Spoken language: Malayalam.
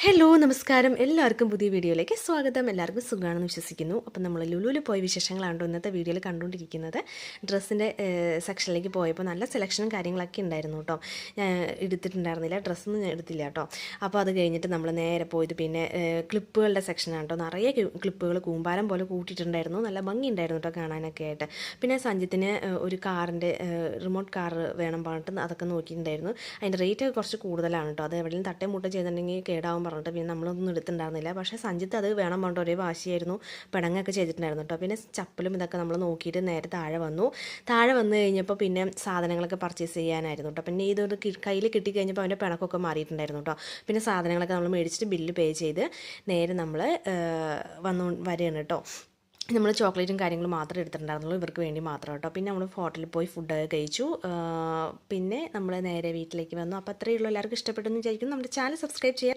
ഹലോ നമസ്കാരം എല്ലാവർക്കും പുതിയ വീഡിയോയിലേക്ക് സ്വാഗതം. എല്ലാവർക്കും സുഖമാണെന്ന് വിശ്വസിക്കുന്നു. അപ്പം നമ്മൾ ലുലുവിൽ പോയ വിശേഷങ്ങളാണ് ഇന്നത്തെ വീഡിയോയിൽ കണ്ടുകൊണ്ടിരിക്കുന്നത്. ഡ്രസ്സിൻ്റെ സെക്ഷനിലേക്ക് പോയപ്പോൾ നല്ല സെലക്ഷനും കാര്യങ്ങളൊക്കെ ഉണ്ടായിരുന്നു കേട്ടോ. ഞാൻ എടുത്തിട്ടുണ്ടായിരുന്നില്ല, ഡ്രസ്സൊന്നും ഞാൻ എടുത്തില്ല കേട്ടോ. അപ്പോൾ അത് കഴിഞ്ഞിട്ട് നമ്മൾ നേരെ പോയത് പിന്നെ ക്ലിപ്പുകളുടെ സെക്ഷനാണ് കേട്ടോ. നിറയെ ക്ലിപ്പുകൾ കൂമ്പാരം പോലെ കൂട്ടിയിട്ടുണ്ടായിരുന്നു. നല്ല ഭംഗി ഉണ്ടായിരുന്നു കേട്ടോ കാണാനൊക്കെ ആയിട്ട്. പിന്നെ സഞ്ജിത്തിന് ഒരു കാറിൻ്റെ റിമോട്ട് കാർ വേണം പറഞ്ഞിട്ട് അതൊക്കെ നോക്കിയിട്ടുണ്ടായിരുന്നു. അതിൻ്റെ റേറ്റ് കുറച്ച് കൂടുതലാണ് കേട്ടോ. അത് എവിടെയും തട്ടേ മുട്ട ചെയ്തിട്ടുണ്ടെങ്കിൽ കേടാവും പറഞ്ഞിട്ട് പിന്നെ നമ്മളൊന്നും എടുത്തിട്ടുണ്ടായിരുന്നില്ല. പക്ഷേ സഞ്ജിത്ത് അത് വേണം പറഞ്ഞിട്ട് ഒരേ വാശിയായിരുന്നു, പിണങ്ങൊക്കെ ചെയ്തിട്ടുണ്ടായിരുന്നു കേട്ടോ. പിന്നെ ചപ്പലും ഇതൊക്കെ നമ്മൾ നോക്കിയിട്ട് നേരെ താഴെ വന്നു. താഴെ വന്നു കഴിഞ്ഞപ്പോൾ പിന്നെ സാധനങ്ങളൊക്കെ പർച്ചേസ് ചെയ്യാനായിരുന്നു കേട്ടോ. പിന്നെ ഇതൊരു കയ്യിൽ കിട്ടിക്കഴിഞ്ഞപ്പോൾ അവൻ്റെ പിണക്കൊക്കെ മാറിയിട്ടുണ്ടായിരുന്നു കേട്ടോ. പിന്നെ സാധനങ്ങളൊക്കെ നമ്മൾ മേടിച്ചിട്ട് ബില്ല് പേ ചെയ്ത് നേരെ നമ്മൾ വരികയാണ് കേട്ടോ. നമ്മൾ ചോക്ലേറ്റും കാര്യങ്ങളും മാത്രമേ എടുത്തിട്ടുണ്ടായിരുന്നുള്ളൂ, ഇവർക്ക് വേണ്ടി മാത്രം കേട്ടോ. പിന്നെ നമ്മൾ ഹോട്ടലിൽ പോയി ഫുഡൊക്കെ കഴിച്ചു. പിന്നെ നമ്മൾ നേരെ വീട്ടിലേക്ക് വന്നു. അപ്പോൾ അത്രയേ ഉള്ളൂ. എല്ലാവർക്കും ഇഷ്ടപ്പെട്ടെന്ന് വിചാരിക്കുന്നു. നമ്മുടെ ചാനൽ സബ്സ്ക്രൈബ് ചെയ്യാൻ